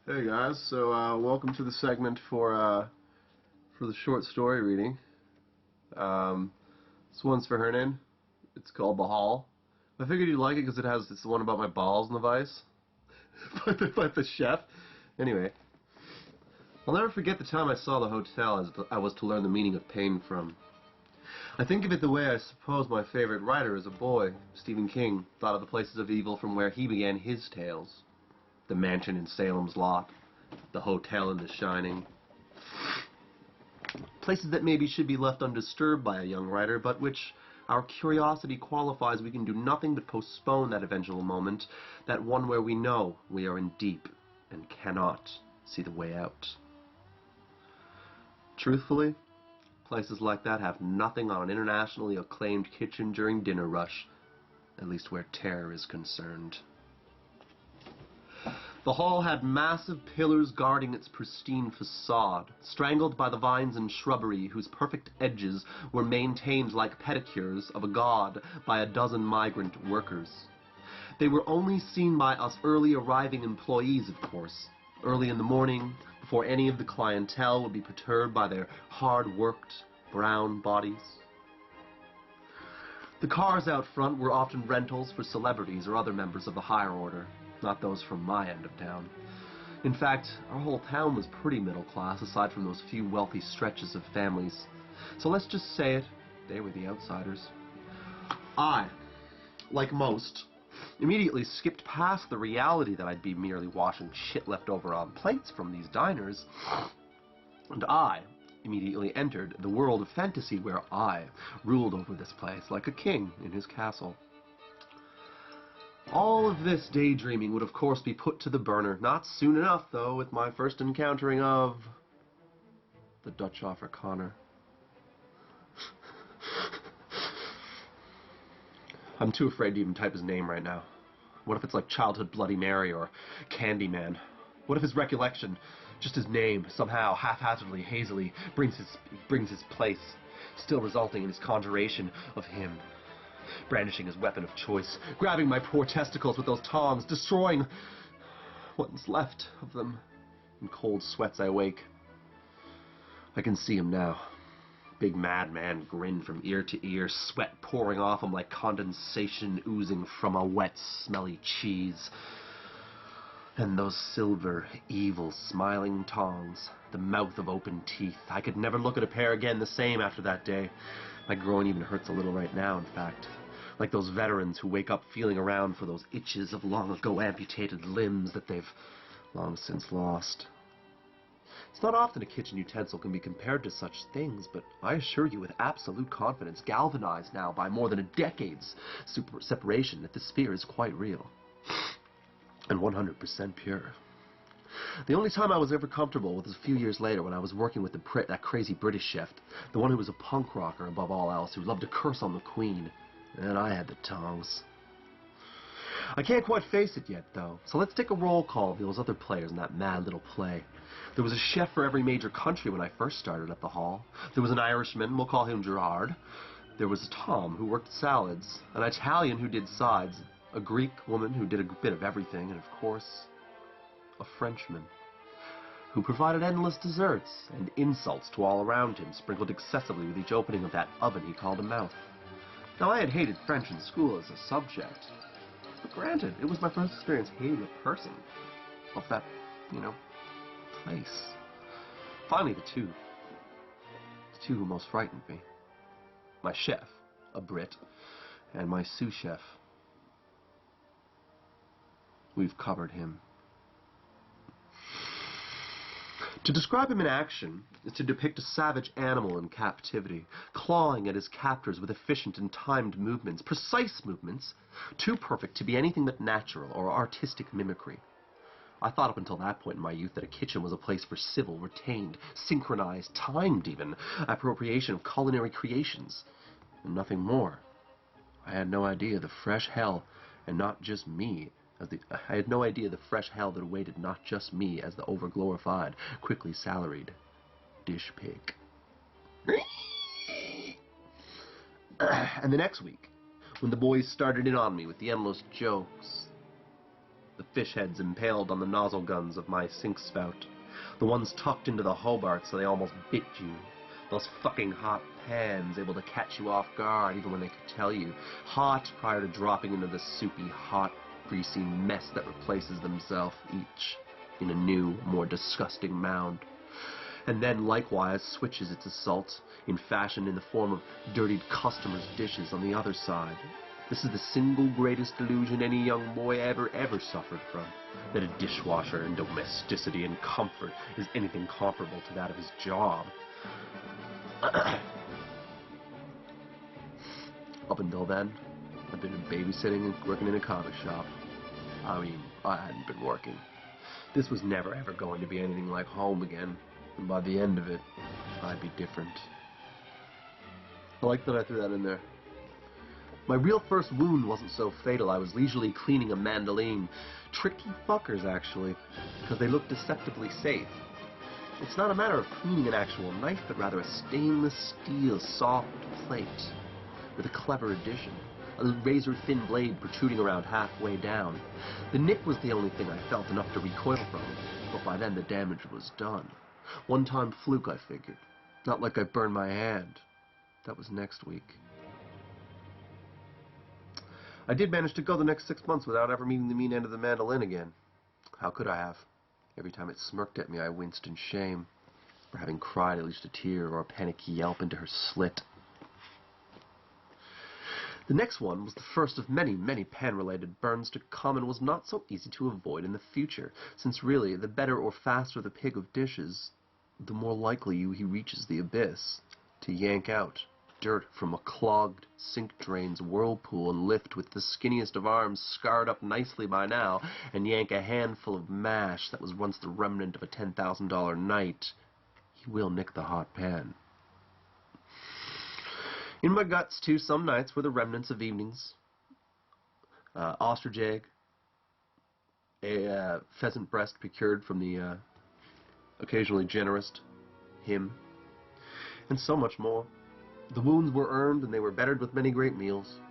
Hey guys, so welcome to the segment for the short story reading. This one's for Hernan. It's called The Hall. I figured you'd like it because it's the one about my balls in the vice. like the chef. Anyway, I'll never forget the time I saw the hotel as I was to learn the meaning of pain from. I think of it the way I suppose my favorite writer as a boy, Stephen King, thought of the places of evil from where he began his tales. The mansion in Salem's Lot, the hotel in The Shining. Places that maybe should be left undisturbed by a young writer, but which our curiosity qualifies we can do nothing but postpone that eventual moment, that one where we know we are in deep and cannot see the way out. Truthfully, places like that have nothing on an internationally acclaimed kitchen during dinner rush, at least where terror is concerned. The hall had massive pillars guarding its pristine facade, strangled by the vines and shrubbery whose perfect edges were maintained like pedicures of a god by a dozen migrant workers. They were only seen by us early arriving employees, of course, early in the morning, before any of the clientele would be perturbed by their hard-worked, brown bodies. The cars out front were often rentals for celebrities or other members of the higher order. Not those from my end of town. In fact, our whole town was pretty middle class, aside from those few wealthy stretches of families. So let's just say it, they were the outsiders. I, like most, immediately skipped past the reality that I'd be merely washing shit left over on plates from these diners, and I immediately entered the world of fantasy where I ruled over this place like a king in his castle. All of this daydreaming would of course be put to the burner, not soon enough though, with my first encountering of the Dutch Afrikaner. I'm too afraid to even type his name right now. What if it's like Childhood Bloody Mary or Candyman? What if his recollection, just his name, somehow, haphazardly, hazily, brings his place, still resulting in his conjuration of him? Brandishing his weapon of choice, grabbing my poor testicles with those tongs, destroying what's left of them. In cold sweats I wake. I can see him now. Big madman grin from ear to ear, sweat pouring off him like condensation oozing from a wet, smelly cheese. And those silver, evil, smiling tongs, the mouth of open teeth. I could never look at a pair again the same after that day. My groin even hurts a little right now, in fact. Like those veterans who wake up feeling around for those itches of long ago amputated limbs that they've long since lost. It's not often a kitchen utensil can be compared to such things, but I assure you with absolute confidence, galvanized now by more than a decade's separation, that this fear is quite real. And 100% pure. The only time I was ever comfortable was a few years later when I was working with that crazy British chef, the one who was a punk rocker above all else, who loved to curse on the Queen. And I had the tongs. I can't quite face it yet, though, so let's take a roll call of those other players in that mad little play. There was a chef for every major country when I first started at the Hall. There was an Irishman, we'll call him Gerard. There was a Tom who worked salads, an Italian who did sides, a Greek woman who did a bit of everything, and of course, a Frenchman who provided endless desserts and insults to all around him, sprinkled excessively with each opening of that oven he called a mouth. Now, I had hated French in school as a subject, but granted, it was my first experience hating a person of that, place. Finally, the two who most frightened me. My chef, a Brit, and my sous chef. We've covered him. To describe him in action is to depict a savage animal in captivity, clawing at his captors with efficient and timed movements, precise movements, too perfect to be anything but natural or artistic mimicry. I thought up until that point in my youth that a kitchen was a place for civil, retained, synchronized, timed even, appropriation of culinary creations, and nothing more. I had no idea the fresh hell, and not just me, I had no idea the fresh hell that awaited not just me as the overglorified, quickly salaried dish pig. And the next week, when the boys started in on me with the endless jokes, the fish heads impaled on the nozzle guns of my sink spout. The ones tucked into the hobart so they almost bit you. Those fucking hot pans able to catch you off guard even when they could tell you. Hot prior to dropping into the soupy, hot, greasy mess that replaces themselves each in a new, more disgusting mound. And then likewise switches its assault in fashion in the form of dirtied customers' dishes on the other side. This is the single greatest delusion any young boy ever suffered from, that a dishwasher in domesticity and comfort is anything comparable to that of his job. Up until then, I've been babysitting and working in a comic shop. I mean, I hadn't been working. This was never ever going to be anything like home again, and by the end of it, I'd be different. I like that I threw that in there. My real first wound wasn't so fatal. I was leisurely cleaning a mandolin. Tricky fuckers, actually, because they look deceptively safe. It's not a matter of cleaning an actual knife, but rather a stainless steel soft plate with a clever addition. A razor-thin blade protruding around halfway down. The nick was the only thing I felt enough to recoil from, but by then the damage was done. One-time fluke, I figured. Not like I burned my hand. That was next week. I did manage to go the next 6 months without ever meeting the mean end of the mandolin again. How could I have? Every time it smirked at me, I winced in shame for having cried at least a tear or a panicky yelp into her slit. The next one was the first of many, many pen-related burns to come and was not so easy to avoid in the future, since really, the better or faster the pig of dishes, the more likely he reaches the abyss to yank out dirt from a clogged sink drain's whirlpool and lift with the skinniest of arms scarred up nicely by now and yank a handful of mash that was once the remnant of a $10,000 night. He will nick the hot pan. In my guts, too, some nights were the remnants of evenings. Ostrich egg, a pheasant breast procured from the occasionally generous him, and so much more. The wounds were earned, and they were bettered with many great meals.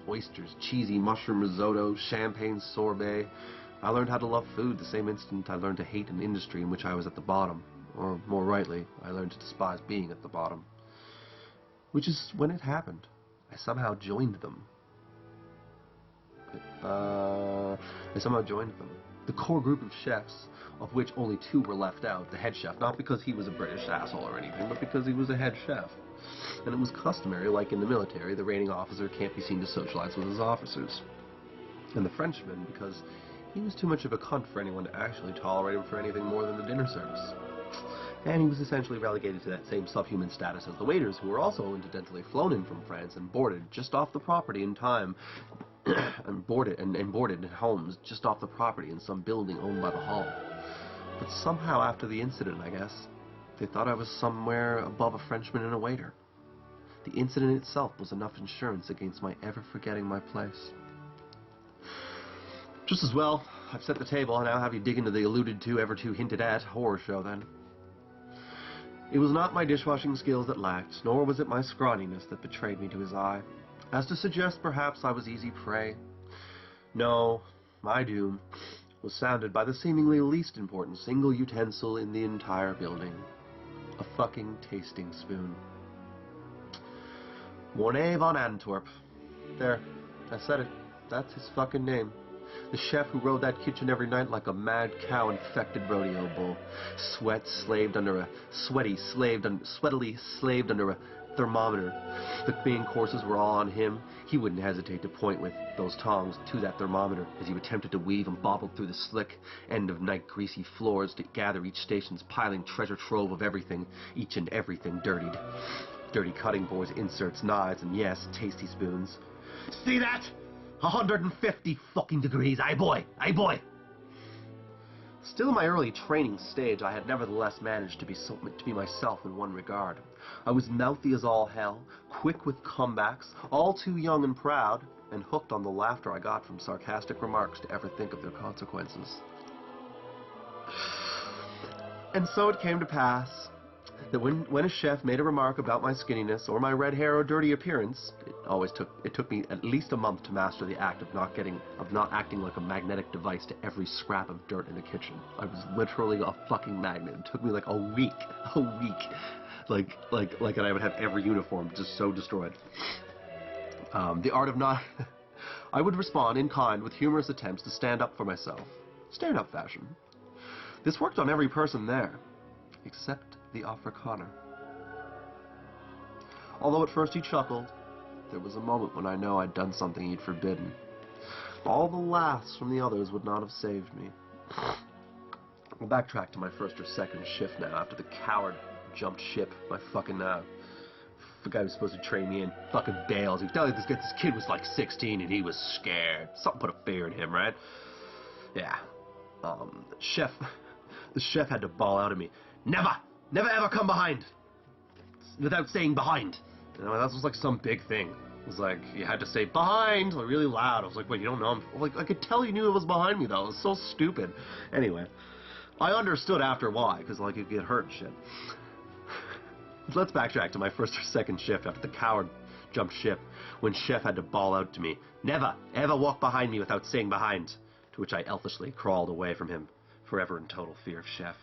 Oysters, cheesy mushroom risotto, champagne sorbet. I learned how to love food the same instant I learned to hate an industry in which I was at the bottom. Or, more rightly, I learned to despise being at the bottom. Which is when it happened. I somehow joined them. The core group of chefs, of which only 2 were left out, the head chef, not because he was a British asshole or anything, but because he was a head chef. And it was customary, like in the military, the reigning officer can't be seen to socialize with his officers. And the Frenchman, because he was too much of a cunt for anyone to actually tolerate him for anything more than the dinner service. And he was essentially relegated to that same subhuman status as the waiters, who were also incidentally flown in from France and boarded just off the property in time, and boarded in homes just off the property in some building owned by the Hall. But somehow after the incident, I guess, they thought I was somewhere above a Frenchman and a waiter. The incident itself was enough insurance against my ever forgetting my place. Just as well, I've set the table, and now have you dig into the alluded to, ever too hinted at horror show then. It was not my dishwashing skills that lacked, nor was it my scrawniness that betrayed me to his eye, as to suggest perhaps I was easy prey. No, my doom was sounded by the seemingly least important single utensil in the entire building. A fucking tasting spoon. Morne von Antwerp. There, I said it. That's his fucking name. The chef who rode that kitchen every night like a mad cow infected rodeo bull. Sweatily slaved under a thermometer. The main courses were all on him. He wouldn't hesitate to point with those tongs to that thermometer as he attempted to weave and bobbled through the slick end of night greasy floors to gather each station's piling treasure trove of everything, each and everything dirtied. Dirty cutting boards, inserts, knives, and yes, tasty spoons. See that? 150 fucking degrees, aye boy, aye boy! Still in my early training stage, I had nevertheless managed to be myself in one regard. I was mouthy as all hell, quick with comebacks, all too young and proud, and hooked on the laughter I got from sarcastic remarks to ever think of their consequences. And so it came to pass that when a chef made a remark about my skinniness or my red hair or dirty appearance, it took me at least a month to master the act of not acting like a magnetic device to every scrap of dirt in the kitchen. I was literally a fucking magnet. It took me like a week, and I would have every uniform just so destroyed. The art of not... I would respond in kind with humorous attempts to stand up for myself. Stand-up fashion. This worked on every person there, except the Afrikaner. Although at first he chuckled, there was a moment when I know I'd done something he'd forbidden. All the laughs from the others would not have saved me. I'll backtrack to my first or second shift now, after the coward jumped ship. My fucking, the guy who was supposed to train me in fucking bails. He was telling me this kid was like 16 and he was scared. Something put a fear in him, right? Yeah. The chef had to bawl out at me, Never ever come behind! Without saying behind. You know, that was like some big thing. It was like, you had to say behind, like really loud. I was like, wait, you don't know him? Like, I could tell you knew it was behind me though. It was so stupid. Anyway, I understood after why, because like you'd get hurt and shit. Let's backtrack to my first or second shift after the coward jumped ship, when Chef had to bawl out to me, Never ever walk behind me without saying behind. To which I elfishly crawled away from him, forever in total fear of Chef.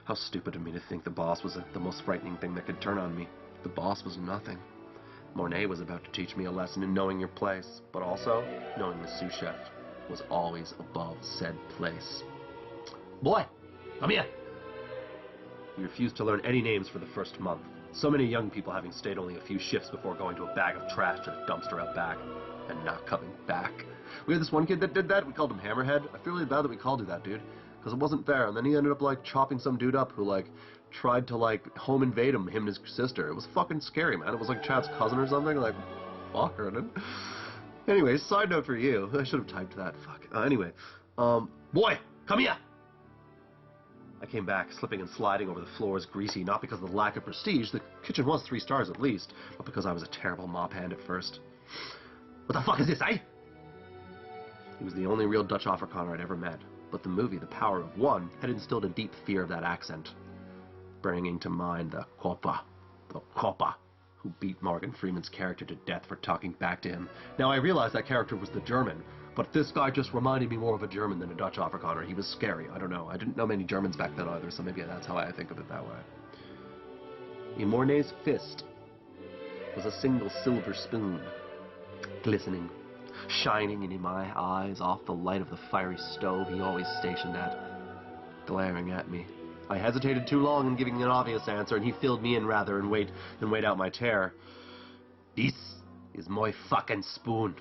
How stupid of me to think the boss was the most frightening thing that could turn on me. The boss was nothing. Morne was about to teach me a lesson in knowing your place, but also knowing the sous chef was always above said place. Boy, come here! He refused to learn any names for the first month. So many young people having stayed only a few shifts before going to a bag of trash to the dumpster out back, and not coming back. We had this one kid that did that. We called him Hammerhead. I feel really bad that we called him that, dude, because it wasn't fair. And then he ended up like chopping some dude up who like tried to like home invade him and his sister. It was fucking scary, man. It was like Chad's cousin or something. Like, fuck her, dude. Anyway, side note for you. I should have typed that. Fuck. Anyway, boy, come here. I came back, slipping and sliding over the floors, greasy, not because of the lack of prestige. The kitchen was 3 stars at least, but because I was a terrible mop hand at first. What the fuck is this, eh? He was the only real Dutch Afrikaner I'd ever met, but the movie The Power of One had instilled a deep fear of that accent, bringing to mind the koppa, who beat Morgan Freeman's character to death for talking back to him. Now I realize that character was the German, but this guy just reminded me more of a German than a Dutch Afrikaner. He was scary. I don't know. I didn't know many Germans back then either, so maybe that's how I think of it that way. In Morne's fist was a single silver spoon, glistening, shining in my eyes off the light of the fiery stove he always stationed at, glaring at me. I hesitated too long in giving an obvious answer, and he filled me in rather than wait out my terror. This is my fucking spoon.